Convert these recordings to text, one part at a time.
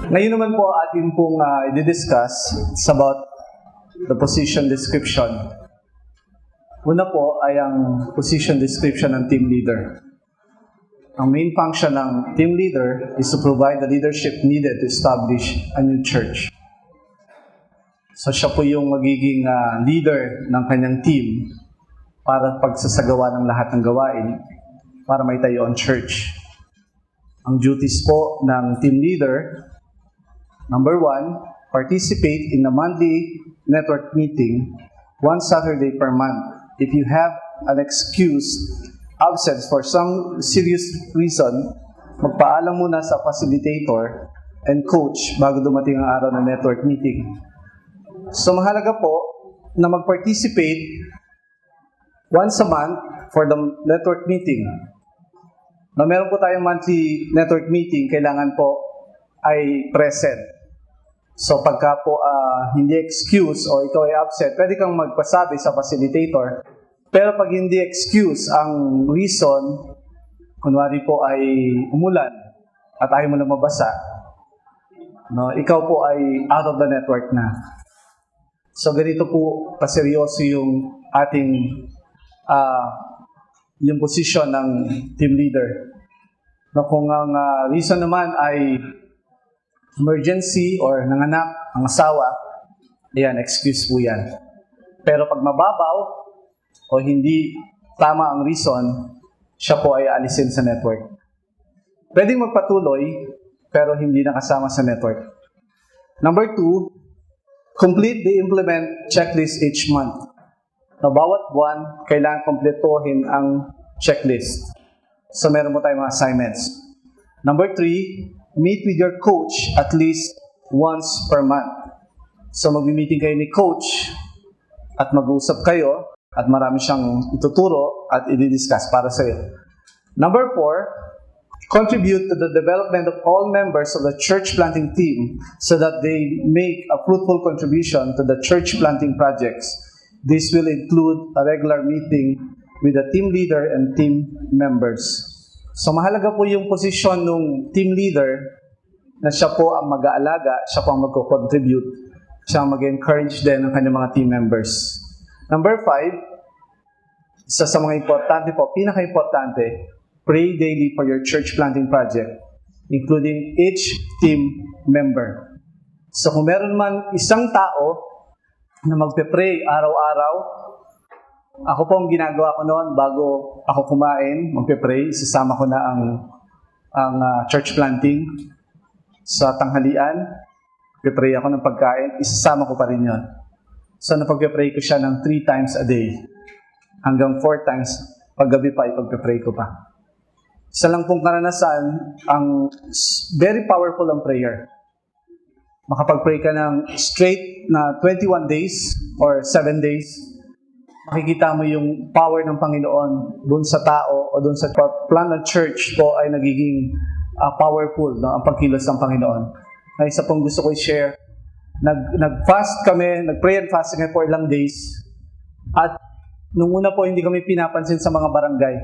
Ngayon naman po atin pong i-discuss about the position description. Una po ay ang position description ng team leader. Ang main function ng team leader is to provide the leadership needed to establish a new church. So siya po yung magiging leader ng kanyang team para pagsasagawa ng lahat ng gawain para maitayo ang church. Ang duties po ng team leader, number 1, participate in a monthly network meeting one Saturday per month. If you have an excused absence for some serious reason, magpaalam muna sa facilitator and coach bago dumating ang araw ng network meeting. So mahalaga po na mag-participate once a month for the network meeting. Na meron po tayong monthly network meeting, kailangan po ay present. So pagka po hindi excuse o ikaw ay absent, pwede kang magpasabi sa facilitator. Pero pag hindi excuse ang reason, kunwari po ay umulan at ayaw mo na mabasa, no, ikaw po ay out of the network na. So ganito po kaseryoso yung ating yung position ng team leader. No, kung ang reason naman ay emergency or nanganak ang asawa, yan, excuse po yan. Pero pag mababaw o hindi tama ang reason, siya po ay alisin sa network. Pwedeng magpatuloy, pero hindi nakasama sa network. Number 2, complete the implement checklist each month. Na bawat buwan, kailangan kompletohin ang checklist. So meron po tayong mga assignments. Number 3, meet with your coach at least once per month. So magmi-meeting kayo ni coach at mag-uusap kayo at marami siyang ituturo at i-discuss para sa iyo. Number 4, contribute to the development of all members of the church planting team so that they make a fruitful contribution to the church planting projects. This will include a regular meeting with the team leader and team members. So mahalaga po yung posisyon ng team leader na siya po ang mag-aalaga, siya po ang mag-contribute, siya ang mag-encourage din ng kanyang mga team members. Number 5, isa sa mga importante po, pinaka-importante, pray daily for your church planting project, including each team member. So kung meron man isang tao na magpe-pray araw-araw, ako po ang ginagawa ko noon bago ako kumain, magpe-pray, isasama ko na ang church planting sa tanghalian, pipray ako ng pagkain, isasama ko pa rin yun. So napagpipray ko siya ng 3 times a day, hanggang 4 times, paggabi pa ipagpipray ko pa. Isa lang pong karanasan, ang very powerful ang prayer. Makapag-pray ka ng straight na 21 days or 7 days, makikita mo yung power ng Panginoon dun sa tao o dun sa plan ng church po ay nagiging powerful, no, ang pagkilos ng Panginoon. Na isa pong gusto ko i-share, nag-fast kami, nag-pray and fasting for ilang days, at nung una po hindi kami pinapansin sa mga barangay.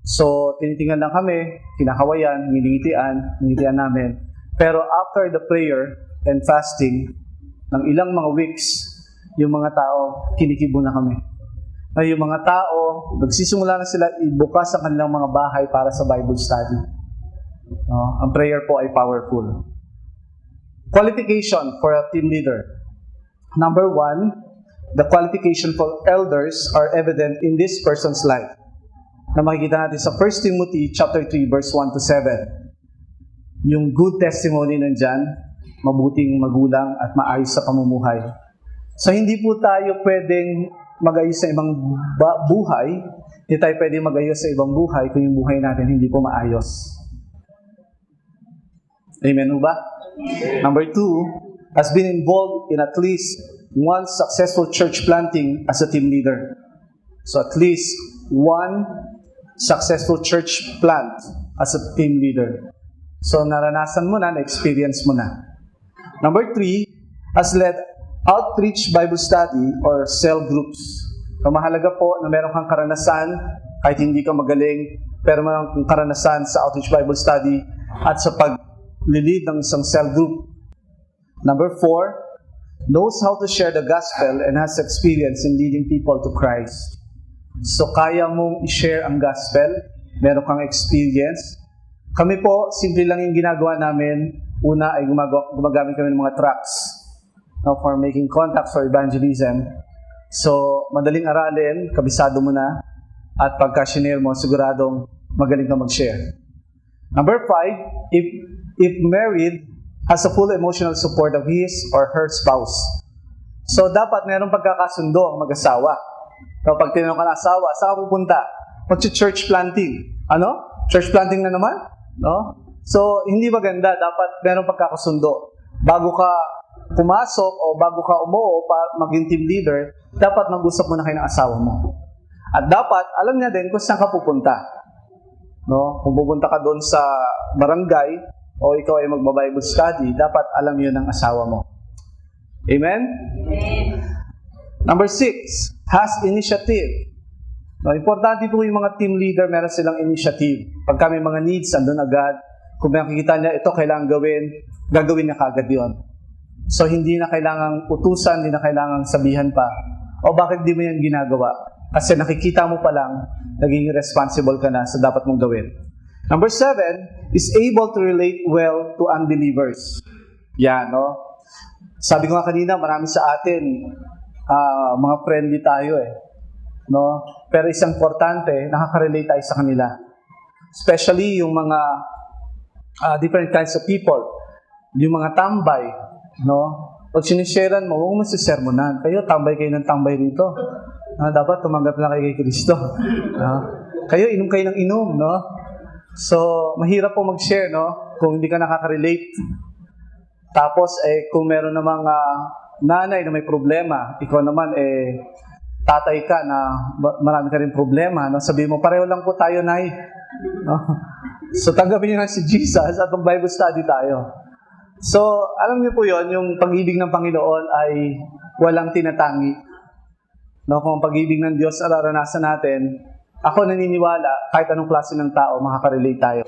So, tinitingnan lang kami, kinakawayan, ngingitian namin. Pero after the prayer and fasting, ng ilang mga weeks, yung mga tao, kinikibo na kami. Na yung mga tao, nagsisimula na sila ibukas ang kanilang mga bahay para sa Bible study. Ang prayer po ay powerful. Qualification for a team leader. Number 1, the qualification for elders are evident in this person's life. Na makikita natin sa 1 Timothy chapter 3, verse 1 to 7. Yung good testimony nandyan, mabuting magulang at maayos sa pamumuhay. So hindi po tayo pwedeng mag-ayos sa ibang buhay, hindi tayo pwedeng mag-ayos sa ibang buhay kung yung buhay natin hindi po maayos. Amen ba? Number 2, has been involved in at least one successful church planting as a team leader. So at least one successful church plant as a team leader. So naranasan mo na, na-experience mo na. Number 3, has led outreach Bible study or cell groups. So mahalaga po na meron kang karanasan, kahit hindi ka magaling, pero meron kang karanasan sa outreach Bible study at sa lead ng isang cell group. Number 4, knows how to share the gospel and has experience in leading people to Christ. So kaya mong i-share ang gospel, meron kang experience. Kami po, simple lang yung ginagawa namin. Una ay gumagamit kami ng mga tracts for making contact for evangelism. So, madaling aralin, kabisado mo na, at pagka-share mo, siguradong magaling ka mag-share. Number 5, if married, has a full emotional support of his or her spouse. So, dapat mayroong pagkakasundo ang mag-asawa. Kapag tinanong ka na asawa, saan ka pupunta? Mag-church planting. Ano? Church planting na naman? No? So, hindi maganda. Dapat mayroong pagkakasundo. Bago ka pumasok o bago ka umuo para maging team leader, dapat mag-usap muna kayo ng asawa mo. At dapat, alam niya din kung saan ka pupunta. No? Kung pupunta ka doon sa barangay o ikaw ay magba-Bible study, dapat alam yun ng asawa mo. Amen? Amen. Number 6, has initiative. No, importante po yung mga team leader, meron silang initiative. Pagka may mga needs, andun agad. Kung makikita niya, ito kailangan gawin, gagawin niya kagad yun. So, hindi na kailangang utusan, hindi na kailangang sabihan pa, o bakit di mo yan ginagawa? Kasi nakikita mo pa lang, naging responsible ka na sa dapat mong gawin. Number 7, is able to relate well to unbelievers. Yan, no? Sabi ko nga kanina, marami sa atin, mga friendly tayo no? Pero isang importante, nakaka-relate tayo sa kanila. Especially yung mga different kinds of people. Yung mga tambay, no? Pag sinisharean mo, huwag mo sisermonan. Kayo, tambay kayo ng tambay rito. Dapat tumanggap na kayo kay Kristo. Kayo, inom kayo ng inom, no? So, mahirap po mag-share, no? Kung hindi ka nakaka-relate. Tapos, kung meron na mga nanay na may problema, ikaw naman, tatay ka na marami ka rin problema, no? Sabihin mo, pareho lang po tayo, nay. No? So, tanggapin niyo na si Jesus at Bible study tayo. So, alam niyo po yon, yung pag-ibig ng Panginoon ay walang tinatangi. No? Kung ang pag-ibig ng Diyos nararanasan natin, ako naniniwala, kahit anong klase ng tao, makaka-relate tayo.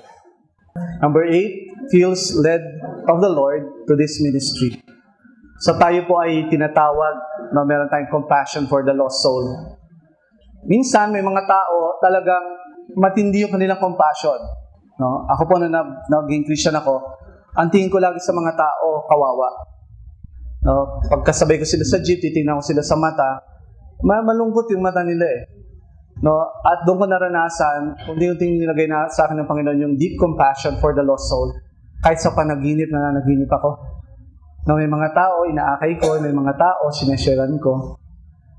Number 8, feels led of the Lord to this ministry. So tayo po ay tinatawag na meron tayong compassion for the lost soul. Minsan, may mga tao talagang matindi yung kanilang compassion. No? Ako po, nung naging Christian ako, ang tingin ko lagi sa mga tao, kawawa. No? Pagkasabay ko sila sa jeep, titingnan ko sila sa mata, malungkot yung mata nila No? At doon ko naranasan, unti-unting nilagay na sa akin ng Panginoon yung deep compassion for the lost soul. Kahit sa panaginip na nanaginip ako. No, may mga tao, inaakay ko, may mga tao, sinesharean ko.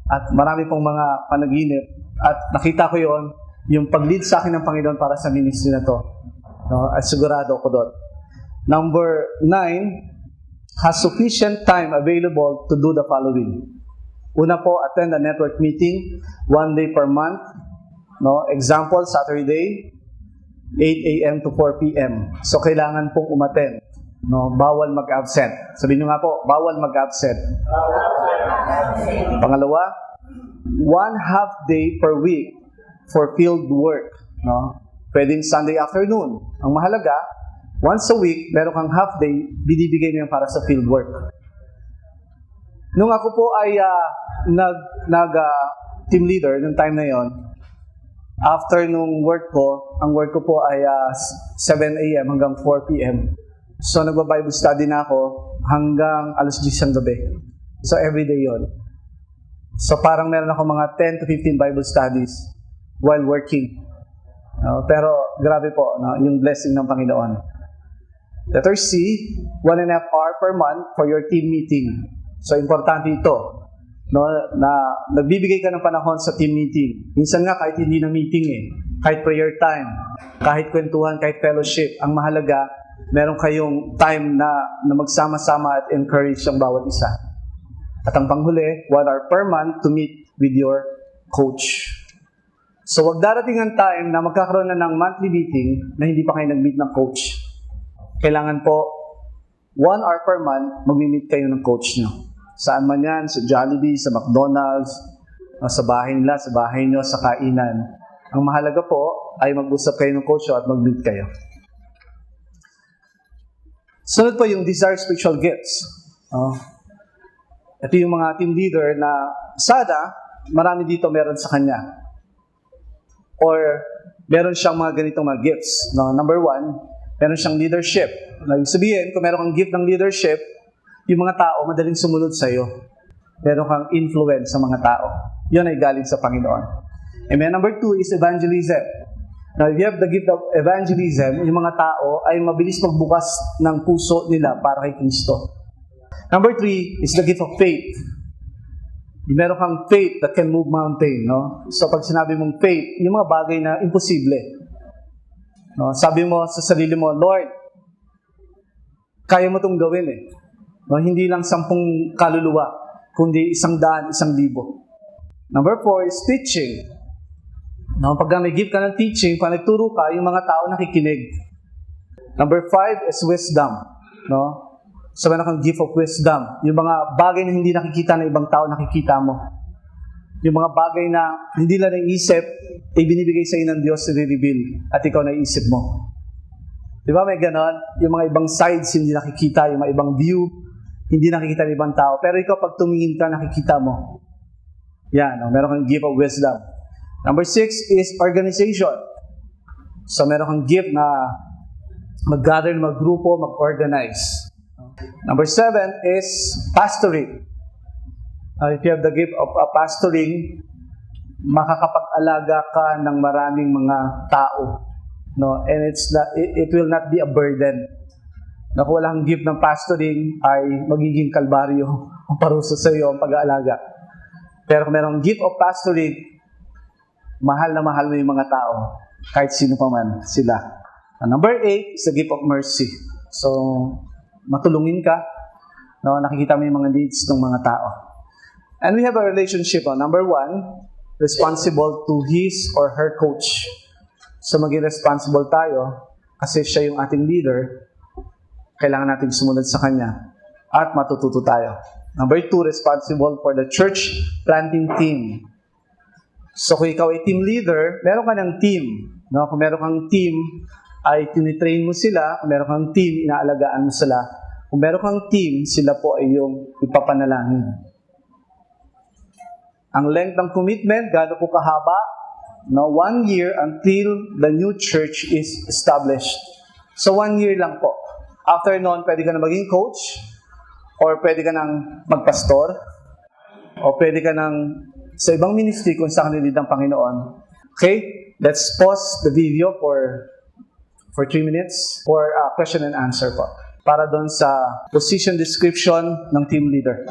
At marami pong mga panaginip. At nakita ko yon, yung pag-lead sa akin ng Panginoon para sa ministry na to. No? At sigurado ako doon. Number 9, has sufficient time available to do the following. Una po, attend a network meeting 1 day per month. No? Example, Saturday, 8 a.m. to 4 p.m. So, kailangan pong umattend. No? Bawal mag-absent. Sabihin nyo nga po, bawal mag-absent. Pangalawa, 1/2 day per week for field work. No? Pwedeng Sunday afternoon. Ang mahalaga, once a week, meron kang half day, binibigay mo yan para sa field work. Nung ako po ay team leader, nung time na yon, after nung work ko, ang work ko po ay 7 a.m. hanggang 4 p.m. So, nagba-Bible study na ako hanggang 10:00 ng gabi. So, everyday yon. So, parang meron ako mga 10 to 15 Bible studies while working. Pero, grabe po, yung blessing ng Panginoon. Letter C, 1.5 hour per month for your team meeting. So, importante ito, na nagbibigay ka ng panahon sa team meeting. Minsan nga, kahit hindi na meeting kahit prayer time, kahit kwentuhan, kahit fellowship, ang mahalaga, meron kayong time na magsama-sama at encourage ang bawat isa. At ang panghuli, 1 hour per month to meet with your coach. So, wag darating ang time na magkakaroon na ng monthly meeting na hindi pa kayo nag-meet ng coach. Kailangan po, 1 hour per month, mag-meet kayo ng coach nyo. Saan man yan, sa Jollibee, sa McDonald's, sa bahay nila, sa bahay nyo, sa kainan. Ang mahalaga po ay mag-usap kayo ng coach at mag-meet kayo. Sunod po yung desire spiritual gifts. Ito yung mga team leader na sana marami dito meron sa kanya. Or meron siyang mga ganitong mga gifts. No? Number 1, meron siyang leadership. Ibig sabihin, kung meron kang gift ng leadership, yung mga tao madaling sumunod sa iyo. Meron kang influence sa mga tao. Yun ay galing sa Panginoon. Amen. Number 2 is evangelism. Now, if you have the gift of evangelism, yung mga tao ay mabilis magbukas ng puso nila para kay Kristo. Number 3 is the gift of faith. Meron kang faith that can move mountain, no? So pag sinabi mong faith, yung mga bagay na imposible. No? Sabi mo sa sarili mo, Lord, kaya mo itong gawin eh. No? Hindi lang 10 kaluluwa, kundi 100, 1,000. Number 4 is teaching. No? Pag may gift ka ng teaching, pag nagturo ka, yung mga tao nakikinig. Number 5 is wisdom. No? So, meron kang gift of wisdom. Yung mga bagay na hindi nakikita ng ibang tao, nakikita mo. Yung mga bagay na hindi lang naisip, ay binibigay sa iyo ng Diyos, i-reveal, at ikaw naisip mo. Di ba may ganon? Yung mga ibang sides, hindi nakikita. Yung mga ibang view, hindi nakikita ng ibang tao. Pero ikaw, pag tumingin ka, nakikita mo. Yan, no? Meron kang gift of wisdom. Number 6 is organization. So, meron kang gift na mag-gather, mag-grupo, mag-organize. Number 7 is pastoring. If you have the gift of pastoring, makakapag-alaga ka ng maraming mga tao. No? And it will not be a burden. Na kung wala kang gift ng pastoring, ay magiging kalbaryo ang parusa sa iyo ang pag-aalaga. Pero kung merong gift of pastoring, mahal na mahal mo yung mga tao, kahit sino pa man sila. Number 8 is the gift of mercy. So, matulungin ka, no? Nakikita mo yung mga needs ng mga tao. And we have a relationship. Number 1, responsible to his or her coach. So maging responsible tayo kasi siya yung ating leader. Kailangan natin sumunod sa kanya at matututo tayo. Number 2, responsible for the church planting team. So kung ikaw ay team leader, meron ka ng team. No? Kung meron kang team, ay tinitrain mo sila. Kung meron kang team, inaalagaan mo sila. Kung meron kang team, sila po ay yung ipapanalangin. Ang length ng commitment, gaano po kahaba? No, 1 year until the new church is established. So 1 year lang po. After noon, pwede ka na maging coach, or pwede ka nang magpastor, o pwede ka nang sa ibang ministry kung saan nilid ng Panginoon. Okay? Let's pause the video for 3 minutes for question and answer po. Para doon sa position description ng team leader.